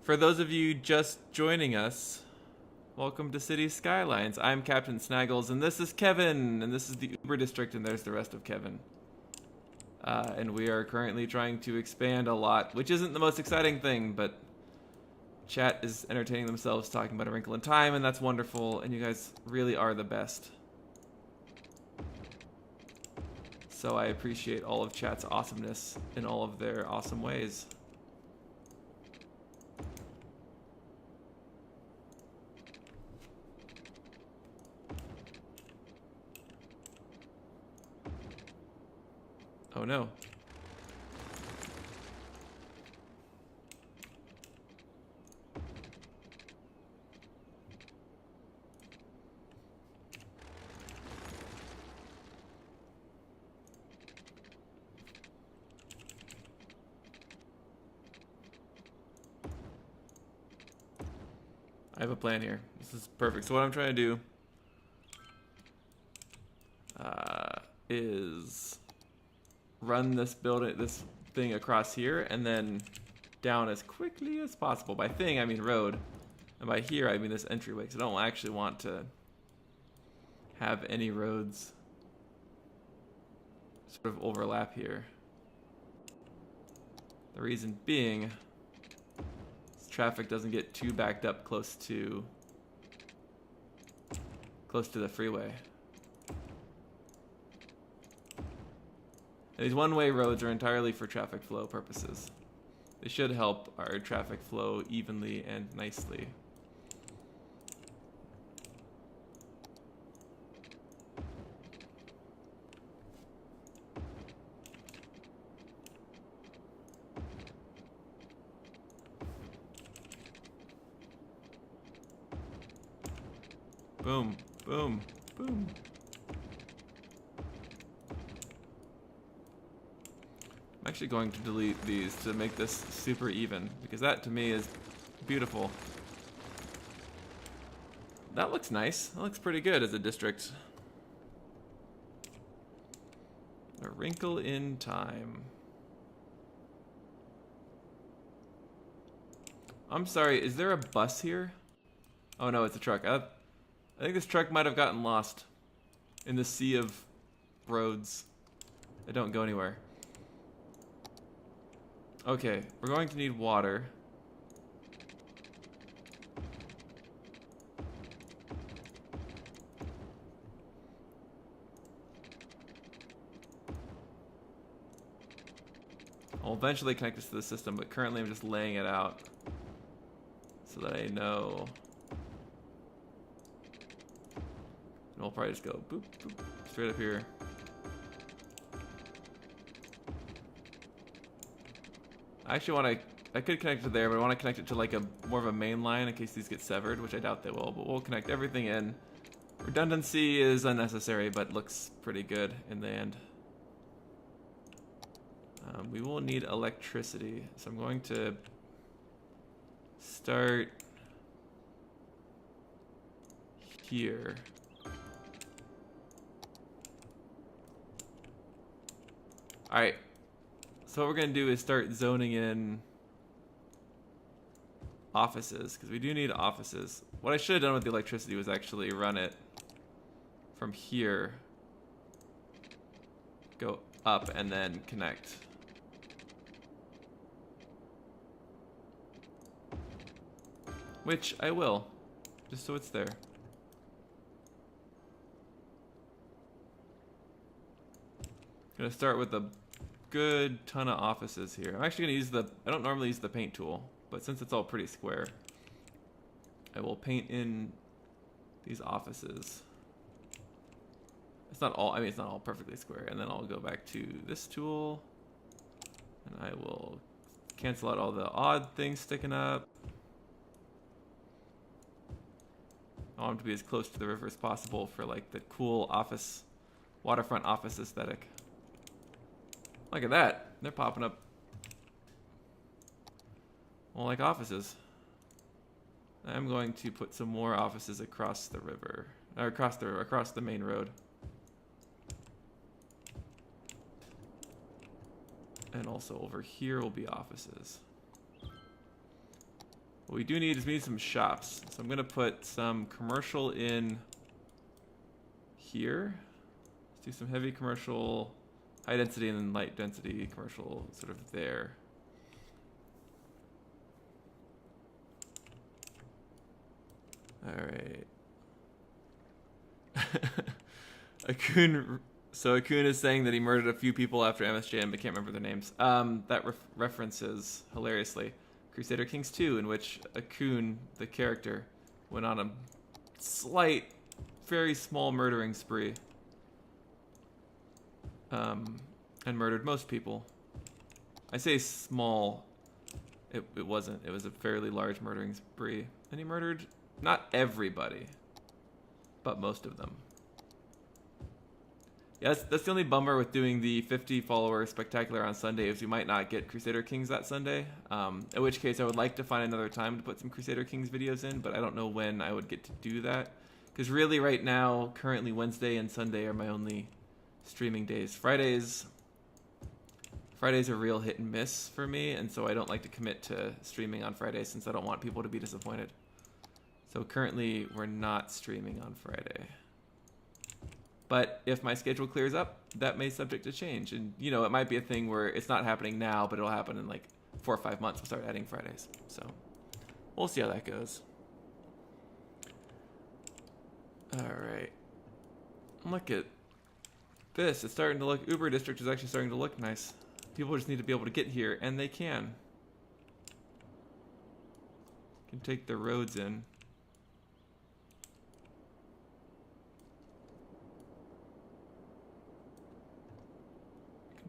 For those of you just joining us, welcome to City Skylines. I'm Captain Snaggles, and this is Kevin, and this is the Uber District, and there's the rest of Kevin. And we are currently trying to expand a lot, which isn't the most exciting thing, but chat is entertaining themselves talking about A Wrinkle in Time, and that's wonderful, and you guys really are the best. So I appreciate all of chat's awesomeness in all of their awesome ways. Oh no. I have a plan here. This is perfect. So what I'm trying to do is run this thing across here and then down as quickly as possible. By thing, I mean road. And by here, I mean this entryway, because I don't actually want to have any roads sort of overlap here. The reason being, traffic doesn't get too backed up close to the freeway. And these one-way roads are entirely for traffic flow purposes. They should help our traffic flow evenly and nicely. Boom, boom, boom. I'm actually going to delete these to make this super even, because that to me is beautiful. That looks nice. That looks pretty good as a district. A Wrinkle in Time. I'm sorry, is there a bus here? Oh no, it's a truck. I think this truck might have gotten lost in the sea of roads that don't go anywhere. Okay, we're going to need water. I'll eventually connect this to the system, but currently I'm just laying it out so that I know. And we'll probably just go boop, boop, straight up here. I actually want to, I could connect it there, but I want to connect it to like more of a main line in case these get severed, which I doubt they will, but we'll connect everything in. Redundancy is unnecessary, but looks pretty good in the end. We will need electricity, so I'm going to start here. Alright, so what we're going to do is start zoning in offices, because we do need offices. What I should have done with the electricity was actually run it from here, go up, and then connect. Which I will, just so it's there. Gonna start with a good ton of offices here. I'm actually gonna use I don't normally use the paint tool, but since it's all pretty square, I will paint in these offices. It's not all, I mean, it's not all perfectly square. And then I'll go back to this tool, and I will cancel out all the odd things sticking up. I want them to be as close to the river as possible for like the cool office, waterfront office aesthetic. Look at that. They're popping up more like offices. I'm going to put some more offices across the river, or across the main road. And also over here will be offices. What we do need is we need some shops. So I'm gonna put some commercial in here. Let's do some heavy commercial, high density, and then light density commercial sort of there. All right. Akun is saying that he murdered a few people after MSJM, but can't remember their names. That references hilariously Crusader Kings 2, in which Akun, the character, went on a slight, very small murdering spree. And murdered most people. I say small. It wasn't. It was a fairly large murdering spree. And he murdered not everybody, but most of them. Yeah, that's the only bummer with doing the 50 follower spectacular on Sunday is you might not get Crusader Kings that Sunday. In which case I would like to find another time to put some Crusader Kings videos in, but I don't know when I would get to do that. Because really right now, currently Wednesday and Sunday are my only streaming days. Fridays are real hit and miss for me, and so I don't like to commit to streaming on Fridays since I don't want people to be disappointed. So currently we're not streaming on Friday. But if my schedule clears up, that may subject to change. And, you know, it might be a thing where it's not happening now, but it'll happen in like 4 or 5 months. We'll start adding Fridays. So we'll see how that goes. All right. Look at this. It's starting to look, Uber District is actually starting to look nice. People just need to be able to get here, and they can. Can take the roads in.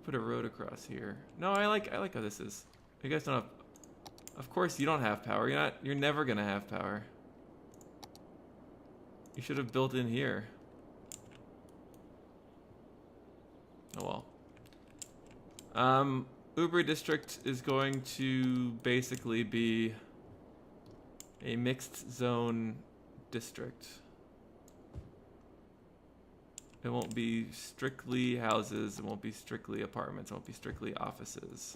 Put a road across here. No, I like how this is. You guys don't have, of course you don't have power. You're never gonna have power. You should have built in here. Oh well. Uber District is going to basically be a mixed zone district. It won't be strictly houses, it won't be strictly apartments, it won't be strictly offices.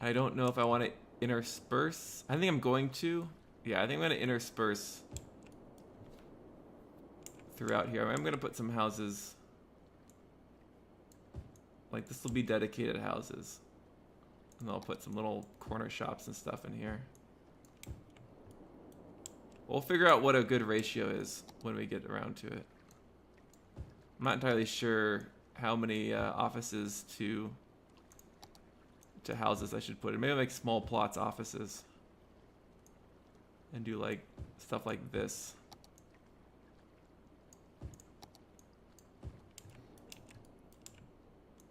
I don't know if I want to intersperse. I think I'm going to. Yeah, I think I'm going to intersperse throughout here. I'm going to put some houses. Like, this will be dedicated houses. And I'll put some little corner shops and stuff in here. We'll figure out what a good ratio is when we get around to it. I'm not entirely sure how many offices to houses I should put in. Maybe I'll make small plots offices and do like stuff like this.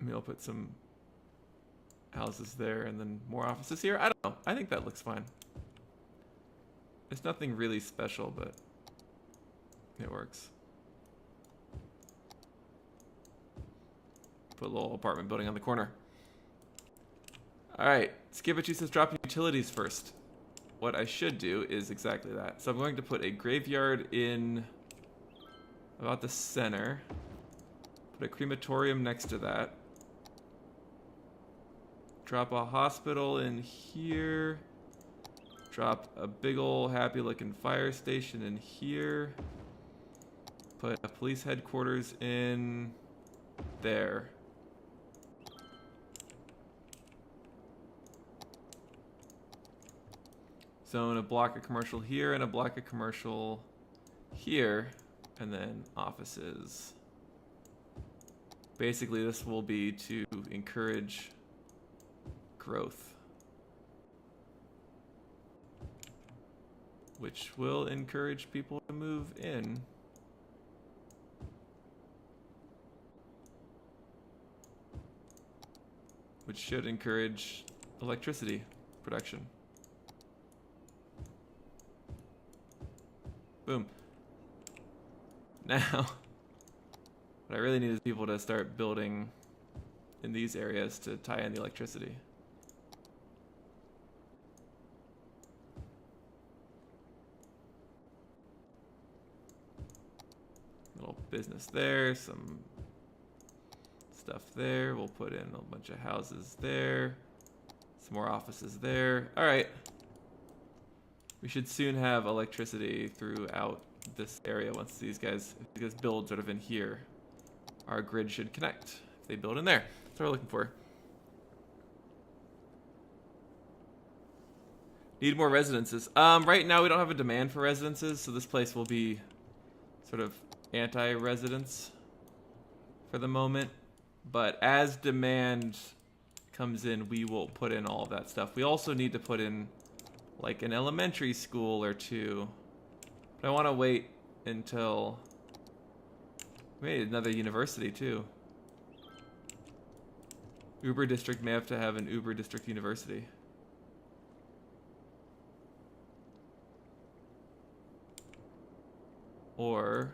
Maybe I'll put some houses there and then more offices here. I don't know. I think that looks fine. It's nothing really special, but it works. Put a little apartment building on the corner. All right, Skibachi says drop utilities first. What I should do is exactly that. So I'm going to put a graveyard in about the center. Put a crematorium next to that. Drop a hospital in here. Drop a big ol' happy looking fire station in here. Put a police headquarters in there. Zone a block of commercial here and a block of commercial here, and then offices. Basically, this will be to encourage growth, which will encourage people to move in. Which should encourage electricity production. Boom. Now, what I really need is people to start building in these areas to tie in the electricity. Little business there, some stuff there. We'll put in a bunch of houses there, Some more offices there. All right. We should soon have electricity throughout this area once these guys build sort of in here. Our grid should connect if they build in there. That's what we're looking for. Need more residences. Right now we don't have a demand for residences, so this place will be sort of anti-residence for the moment. But as demand comes in, we will put in all of that stuff. We also need to put in like an elementary school or two. But I want to wait until maybe another university too. Uber district may have to have an Uber district university. Or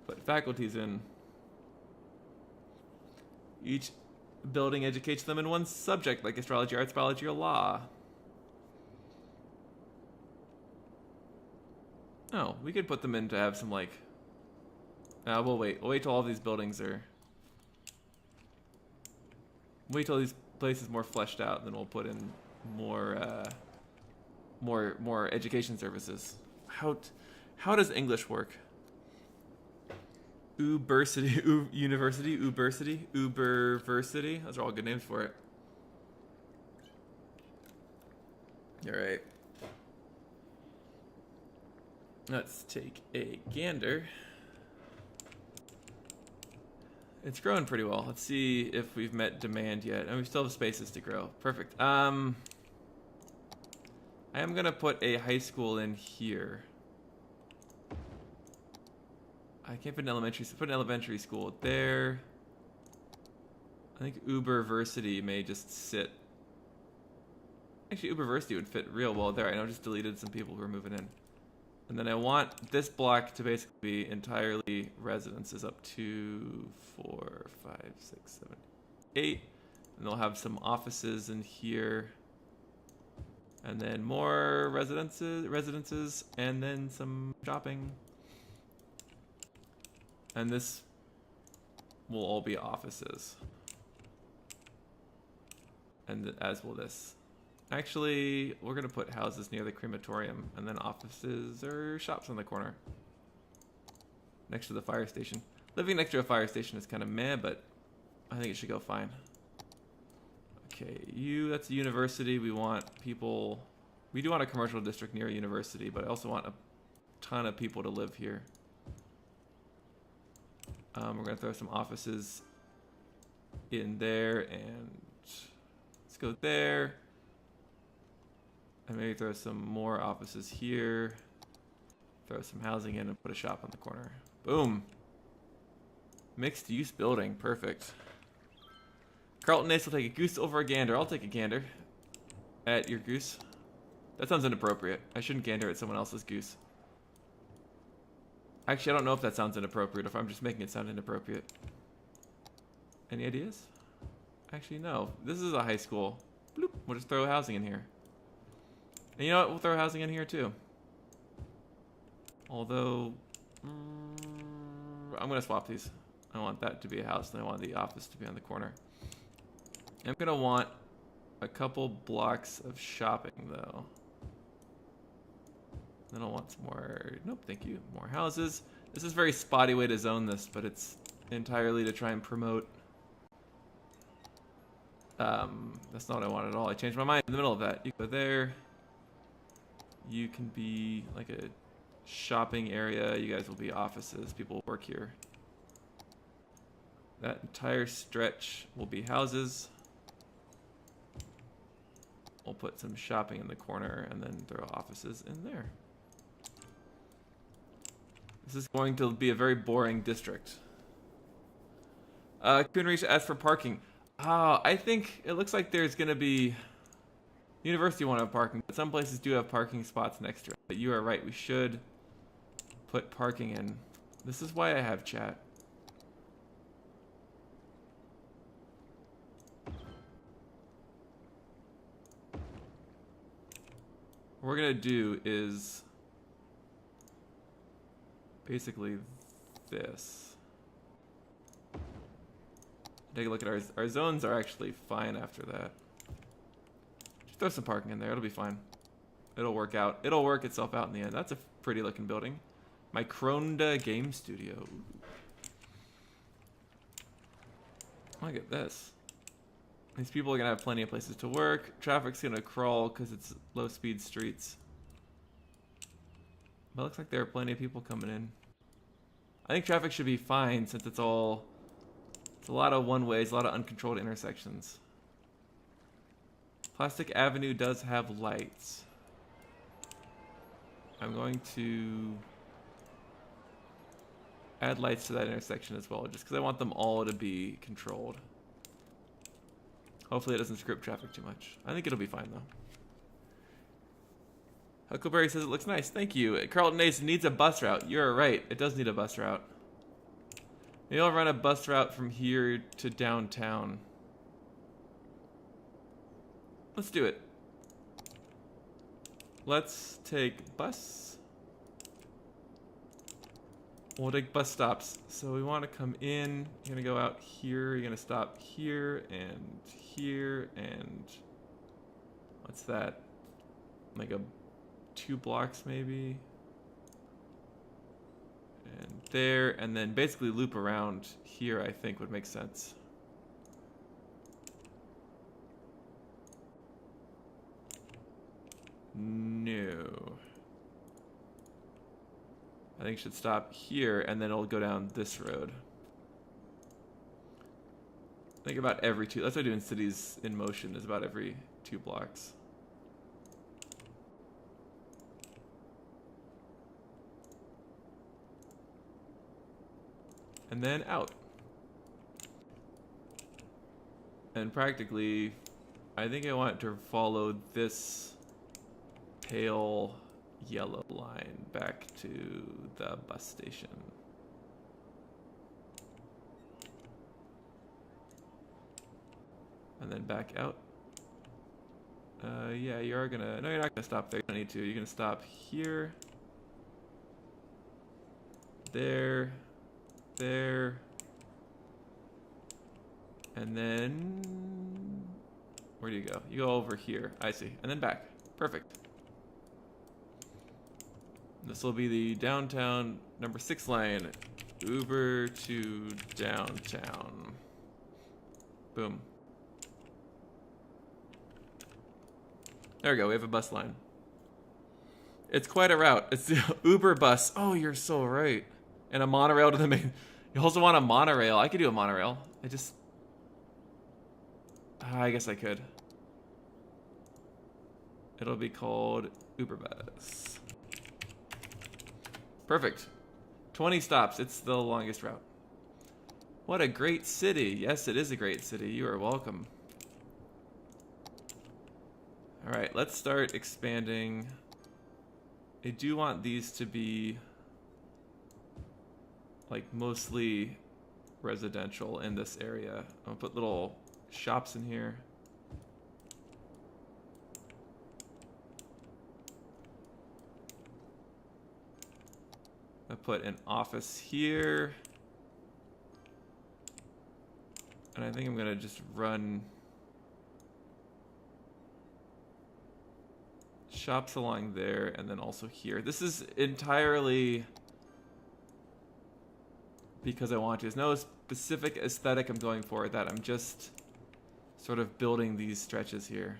put faculties in. Each building educates them in one subject, like astrology, arts, biology, or law. Oh, we could put them in to have some like... we'll wait. We'll wait till all these buildings are... Wait till these places more fleshed out, and then we'll put in more, more education services. How does English work? Ubersity, University, Ubersity, Uberversity. Those are all good names for it. All right. Let's take a gander. It's growing pretty well. Let's see if we've met demand yet. And we still have spaces to grow. Perfect. I am gonna put a high school in here. I can't put an elementary, so put an elementary school there. I think Uberversity may just sit. Actually, Uberversity would fit real well there. I know I just deleted some people who are moving in. And then I want this block to basically be entirely residences up to 4, 5, 6, 7, 8. And they'll have some offices in here. And then more residences, and then some shopping. And this will all be offices. And as will this. Actually, we're going to put houses near the crematorium, and then offices or shops on the corner. Next to the fire station. Living next to a fire station is kind of meh, but I think it should go fine. Okay, that's a university. We want people... We do want a commercial district near a university, but I also want a ton of people to live here. We're going to throw some offices in there, and let's go there. And maybe throw some more offices here. Throw some housing in and put a shop on the corner. Boom. Mixed use building. Perfect. Carlton Ace will take a goose over a gander. I'll take a gander at your goose. That sounds inappropriate. I shouldn't gander at someone else's goose. Actually, I don't know if that sounds inappropriate, if I'm just making it sound inappropriate. Any ideas? Actually, no. This is a high school. Bloop. We'll just throw housing in here. And you know what? We'll throw housing in here too. Although, I'm going to swap these. I want that to be a house, and I want the office to be on the corner. I'm going to want a couple blocks of shopping, though. Then I'll want some more... Nope, thank you. More houses. This is a very spotty way to zone this, but it's entirely to try and promote... that's not what I want at all. I changed my mind in the middle of that. You go there. You can be like a shopping area. You guys will be offices. People will work here. That entire stretch will be houses. We'll put some shopping in the corner and then throw offices in there. This is going to be a very boring district. Couldn't reach ask for parking. I think it looks like there's going to be... University won't have parking, but some places do have parking spots next to it. But you are right, we should put parking in. This is why I have chat. What we're going to do is basically this. Take a look at our zones are actually fine after that. Just throw some parking in there. It'll be fine. It'll work out. It'll work itself out in the end. That's a pretty looking building. Micronda Game Studio. Ooh. Look at this. These people are gonna have plenty of places to work. Traffic's gonna crawl because it's low speed streets. But it looks like there are plenty of people coming in. I think traffic should be fine since it's a lot of one ways, a lot of uncontrolled intersections. Plastic Avenue does have lights. I'm going to add lights to that intersection as well, just because I want them all to be controlled. Hopefully it doesn't screw up traffic too much. I think it'll be fine though. Huckleberry says it looks nice. Thank you. Carlton Ace needs a bus route. You're right. It does need a bus route. Maybe I'll run a bus route from here to downtown. Let's do it. Let's take bus. We'll take bus stops. So we want to come in. You're going to go out here. You're going to stop here and here and what's that? Like 2 blocks maybe. And there, and then basically loop around here, I think would make sense. No. I think it should stop here, and then it'll go down this road. I think about every 2. That's what I do in Cities in Motion, is about every 2 blocks. And then out. And practically, I think I want to follow this pale yellow line back to the bus station. And then back out. Yeah, you are gonna, no, you're not gonna stop there. You don't need to. You're gonna stop here. There. There. And then, where do you go? You go over here. I see. And then back. Perfect. This will be the downtown number 6 line. Uber to downtown. Boom. There we go. We have a bus line. It's quite a route. It's the Uber bus. Oh, you're so right. And a monorail to the main. You also want a monorail. I could do a monorail. I guess I could. It'll be called Uber Bus. Perfect. 20 stops. It's the longest route. What a great city. Yes, it is a great city. You are welcome. All right, let's start expanding. I do want these to be like mostly residential in this area. I'm gonna put little shops in here. I put an office here. And I think I'm gonna just run shops along there and then also here. This is entirely because I want to. There's no specific aesthetic I'm going for that. I'm just sort of building these stretches here.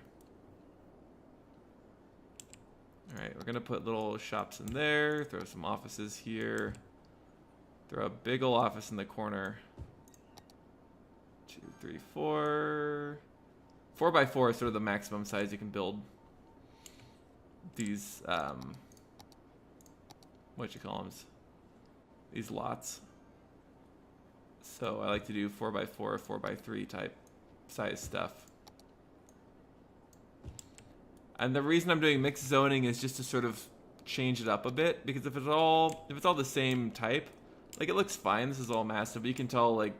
All right, we're gonna put little shops in there, throw some offices here, throw a big ol' office in the corner. 2, 3, 4. 4x4 is sort of the maximum size you can build these, what you call them? These lots. So I like to do 4x4, 4x3 type size stuff. And the reason I'm doing mixed zoning is just to sort of change it up a bit, because if it's all the same type, like it looks fine. This is all massive, but you can tell like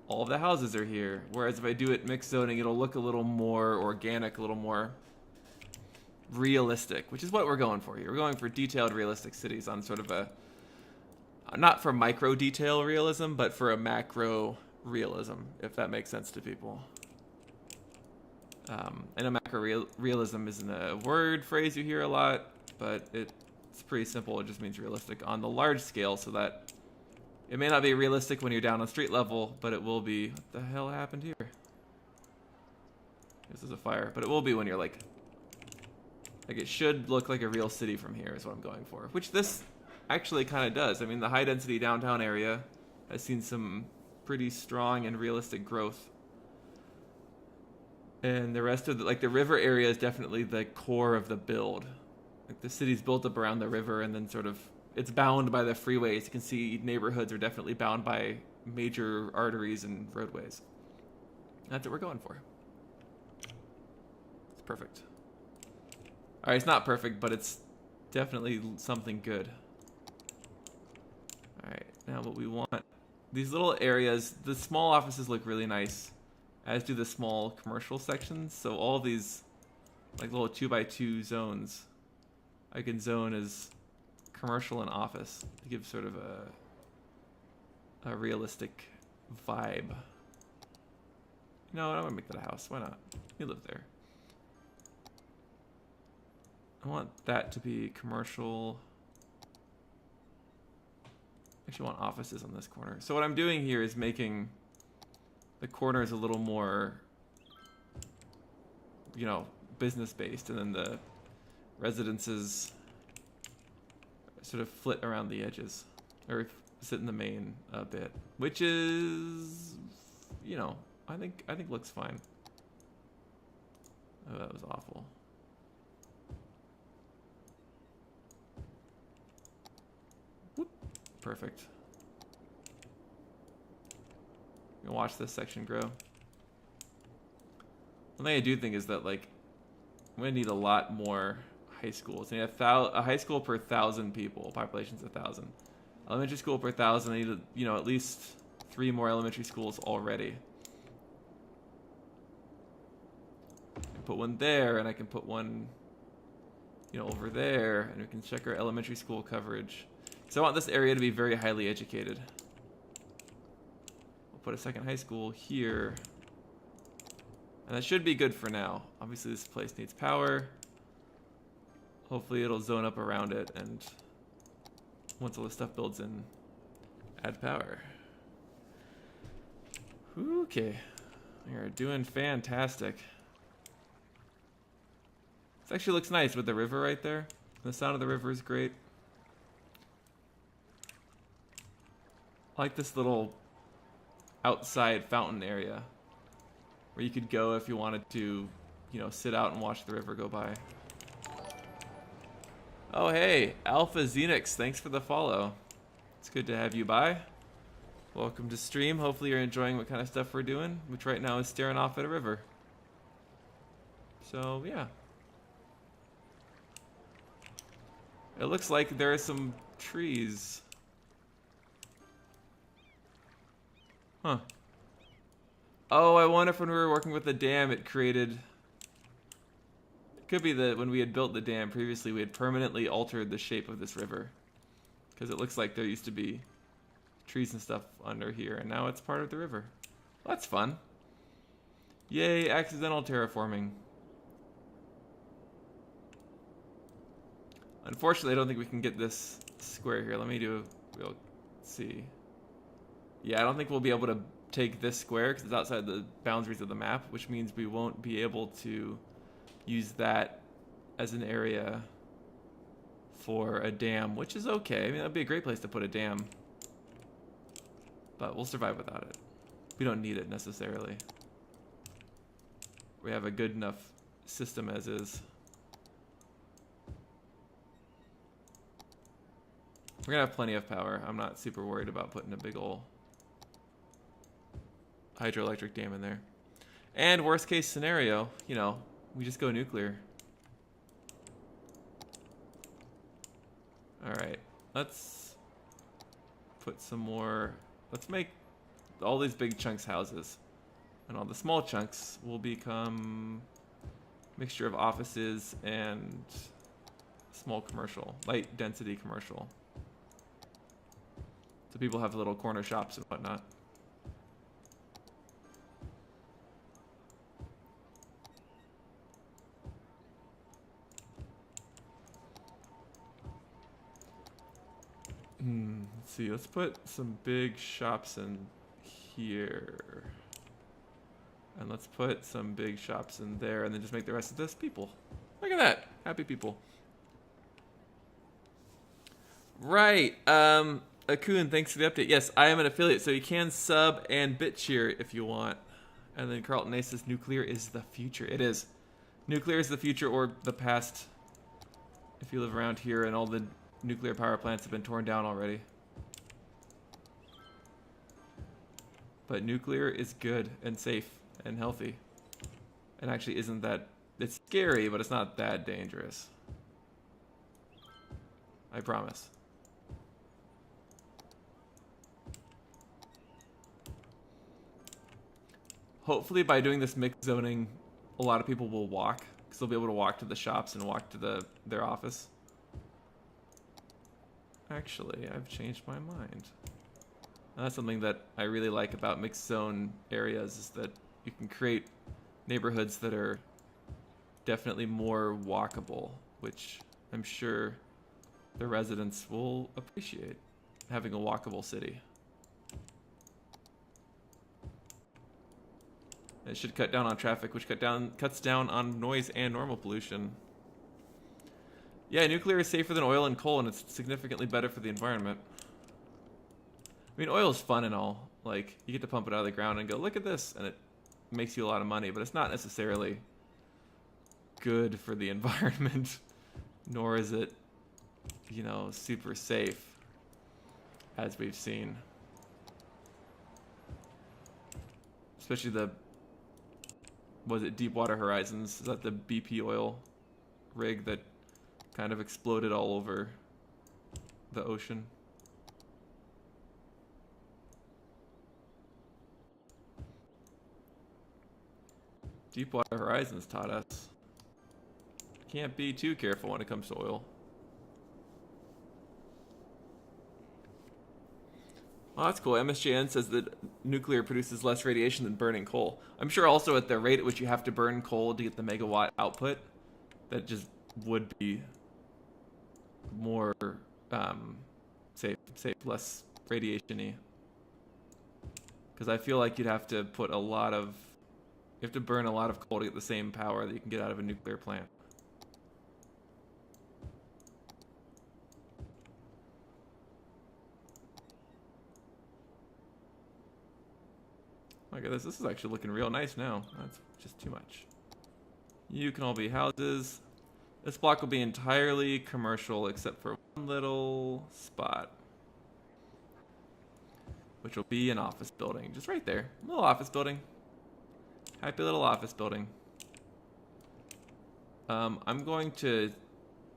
all of the houses are here. Whereas if I do it mixed zoning, it'll look a little more organic, a little more realistic, which is what we're going for here. We're going for detailed, realistic cities on sort of a, not for micro detail realism, but for a macro realism, if that makes sense to people. I know macro-realism isn't a word phrase you hear a lot, but it's pretty simple. It just means realistic on the large scale, so that it may not be realistic when you're down on street level, but it will be... What the hell happened here? This is a fire, but it will be when you're like it should look like a real city from here is what I'm going for, which this actually kind of does. I mean, the high density downtown area has seen some pretty strong and realistic growth. And the rest of the river area is definitely the core of the build. Like the city's built up around the river, and then sort of it's bound by the freeways. You can see neighborhoods are definitely bound by major arteries and roadways. That's what we're going for. It's perfect. All right, it's not perfect, but it's definitely something good. All right, now what we want, these little areas, the small offices look really nice, as do the small commercial sections. So all of these like little 2x2 zones, I can zone as commercial and office to give sort of a realistic vibe. You know what, I'm gonna make that a house. Why not? You live there. I want that to be commercial. Actually, I want offices on this corner. So what I'm doing here is making the corners a little more, you know, business based, and then the residences sort of flit around the edges, or sit in the main a bit, which is, you know, I think looks fine. Oh, that was awful. Whoop. Perfect. You can watch this section grow. One thing I do think is that, like, I'm gonna need a lot more high schools. I need a high school per 1,000 people. Population's 1,000. Elementary school per 1,000. I need, you know, at least 3 more elementary schools already. I can put one there, and I can put one, you know, over there, and we can check our elementary school coverage. So I want this area to be very highly educated. We'll put a second high school here. And that should be good for now. Obviously this place needs power. Hopefully it'll zone up around it, and once all this stuff builds in, add power. Okay. We are doing fantastic. This actually looks nice with the river right there. The sound of the river is great. I like this little outside fountain area where you could go if you wanted to, you know, sit out and watch the river go by. Oh, hey, Alpha Xenix, thanks for the follow. It's good to have you by. Welcome to stream. Hopefully you're enjoying what kind of stuff we're doing, which right now is staring off at a river. So, yeah. It looks like there are some trees. Huh. Oh, I wonder if when we were working with the dam, it created... It could be that when we had built the dam previously, we had permanently altered the shape of this river. Because it looks like there used to be trees and stuff under here, and now it's part of the river. Well, that's fun. Yay, accidental terraforming. Unfortunately, I don't think we can get this square here. Let me do... We'll see. Yeah, I don't think we'll be able to take this square because it's outside the boundaries of the map, which means we won't be able to use that as an area for a dam, which is okay. I mean, that'd be a great place to put a dam. But we'll survive without it. We don't need it necessarily. We have a good enough system as is. We're gonna have plenty of power. I'm not super worried about putting a big ol' hydroelectric dam in there. And worst case scenario, you know, we just go nuclear. Alright, let's put some more, let's make all these big chunks houses. And all the small chunks will become a mixture of offices and small commercial, light density commercial. So people have little corner shops and whatnot. Let's see. Let's put some big shops in here. And let's put some big shops in there and then just make the rest of this people. Look at that. Happy people. Right. Akun, thanks for the update. Yes, I am an affiliate, so you can sub and bit cheer if you want. And then Carlton Ace says nuclear is the future. It is. Nuclear is the future or the past. If you live around here and all the nuclear power plants have been torn down already. But nuclear is good and safe and healthy. And actually isn't that... It's scary, but it's not that dangerous. I promise. Hopefully by doing this mixed zoning, a lot of people will walk. Because they'll be able to walk to the shops and walk to their office. Actually, I've changed my mind. And that's something that I really like about mixed zone areas is that you can create neighborhoods that are definitely more walkable, which I'm sure the residents will appreciate, having a walkable city. It should cut down on traffic, which cuts down on noise and normal pollution. Yeah, nuclear is safer than oil and coal, and it's significantly better for the environment. I mean, oil is fun and all. Like, you get to pump it out of the ground and go, look at this, and it makes you a lot of money, but it's not necessarily good for the environment, nor is it, you know, super safe, as we've seen. Especially the, was it Deepwater Horizons? Is that the BP oil rig that kind of exploded all over the ocean? Deepwater Horizons taught us. Can't be too careful when it comes to oil. Oh, that's cool. MSJN says that nuclear produces less radiation than burning coal. I'm sure also at the rate at which you have to burn coal to get the megawatt output, that just would be more safe, less radiation-y. Because I feel like you'd have to put a lot of, you have to burn a lot of coal to get the same power that you can get out of a nuclear plant. Look at this. This is actually looking real nice now. That's just too much. You can all be houses. This block will be entirely commercial except for one little spot, which will be an office building. Just right there. A little office building. Happy little office building. I'm going to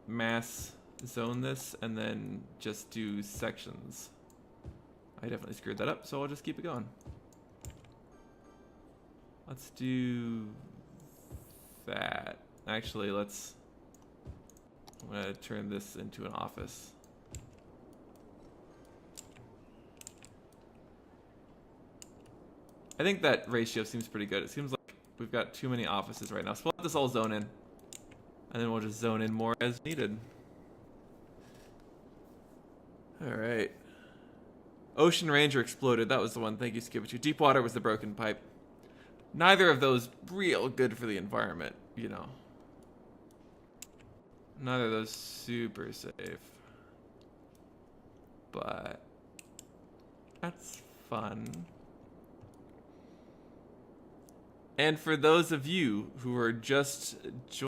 mass zone this and then just do sections. I definitely screwed that up, so I'll just keep it going. Let's do that. Actually, I'm gonna turn this into an office. I think that ratio seems pretty good. It seems like we've got too many offices right now. So we'll let this all zone in. And then we'll just zone in more as needed. Alright. Ocean Ranger exploded. That was the one. Thank you, Skibichu. Deepwater was the broken pipe. Neither of those real good for the environment, you know. Neither of those super safe. But that's fun. And for those of you who are just joining